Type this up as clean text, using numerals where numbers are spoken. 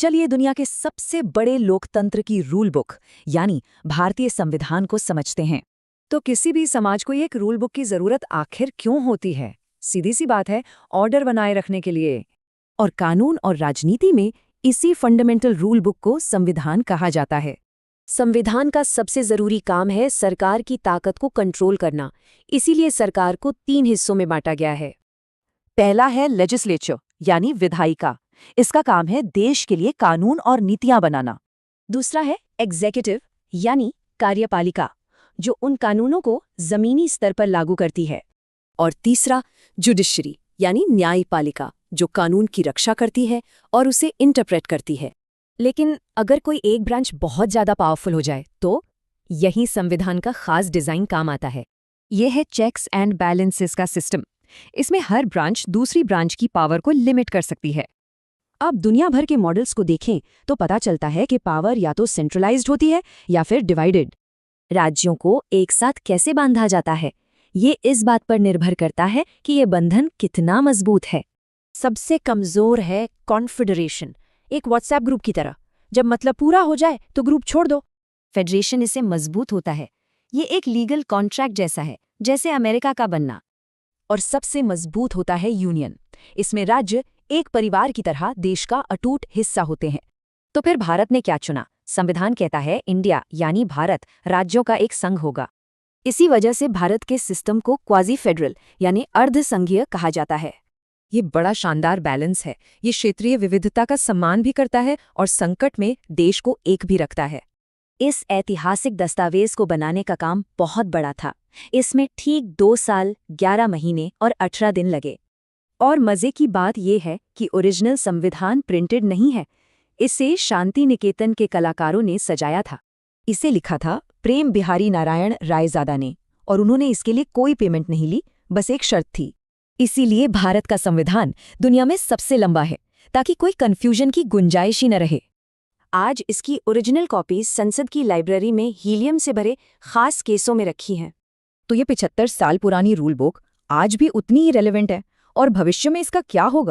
चलिए दुनिया के सबसे बड़े लोकतंत्र की रूल बुक यानी भारतीय संविधान को समझते हैं। तो किसी भी समाज को एक रूल बुक की जरूरत आखिर क्यों होती है? सीधी सी बात है, ऑर्डर बनाए रखने के लिए। और कानून और राजनीति में इसी फंडामेंटल रूल बुक को संविधान कहा जाता है। संविधान का सबसे जरूरी काम है सरकार की ताकत को कंट्रोल करना। इसीलिए सरकार को 3 हिस्सों में बांटा गया है। पहला है लेजिस्लेचर यानी विधायिका। इसका काम है देश के लिए कानून और नीतियां बनाना। दूसरा है एग्जीक्यूटिव यानी कार्यपालिका, जो उन कानूनों को जमीनी स्तर पर लागू करती है। और तीसरा जुडिशरी यानी न्यायपालिका, जो कानून की रक्षा करती है और उसे इंटरप्रेट करती है। लेकिन अगर कोई एक ब्रांच बहुत ज्यादा पावरफुल हो जाए तो यही संविधान का खास डिजाइन काम आता है। यह है चेक्स एंड बैलेंसेस का सिस्टम। इसमें हर ब्रांच दूसरी ब्रांच की पावर को लिमिट कर सकती है। अब दुनिया भर के मॉडल्स को देखें तो पता चलता है कि पावर या तो सेंट्रलाइज्ड होती है या फिर डिवाइडेड। राज्यों को एक साथ कैसे बांधा जाता है, ये इस बात पर निर्भर करता है कि ये बंधन कितना मजबूत है। सबसे कमजोर है कॉन्फेडरेशन, एक व्हाट्सएप ग्रुप की तरह। जब मतलब पूरा हो जाए तो ग्रुप छोड़ दो। फेडरेशन इससे मजबूत होता है। ये एक लीगल कॉन्ट्रैक्ट जैसा है, जैसे अमेरिका का बनना। और सबसे मजबूत होता है यूनियन। इसमें राज्य एक परिवार की तरह देश का अटूट हिस्सा होते हैं। तो फिर भारत ने क्या चुना? संविधान कहता है इंडिया यानी भारत राज्यों का एक संघ होगा। इसी वजह से भारत के सिस्टम को क्वाजी फेडरल यानी अर्धसंघीय कहा जाता है। ये बड़ा शानदार बैलेंस है। ये क्षेत्रीय विविधता का सम्मान भी करता है और संकट में देश को एक भी रखता है। इस ऐतिहासिक दस्तावेज को बनाने का काम बहुत बड़ा था। इसमें ठीक 2 साल 11 महीने और 18 दिन लगे। और मजे की बात यह है कि ओरिजिनल संविधान प्रिंटेड नहीं है। इसे शांति निकेतन के कलाकारों ने सजाया था। इसे लिखा था प्रेम बिहारी नारायण रायजादा ने, और उन्होंने इसके लिए कोई पेमेंट नहीं ली, बस एक शर्त थी। इसीलिए भारत का संविधान दुनिया में सबसे लंबा है, ताकि कोई कंफ्यूजन की गुंजाइश ही न रहे। आज इसकी ओरिजिनल कॉपीज संसद की लाइब्रेरी में हीलियम से भरे खास केसों में रखी हैं। तो ये 75 साल पुरानी रूल बुक आज भी उतनी ही रेलेवेंट है, और भविष्य में इसका क्या होगा?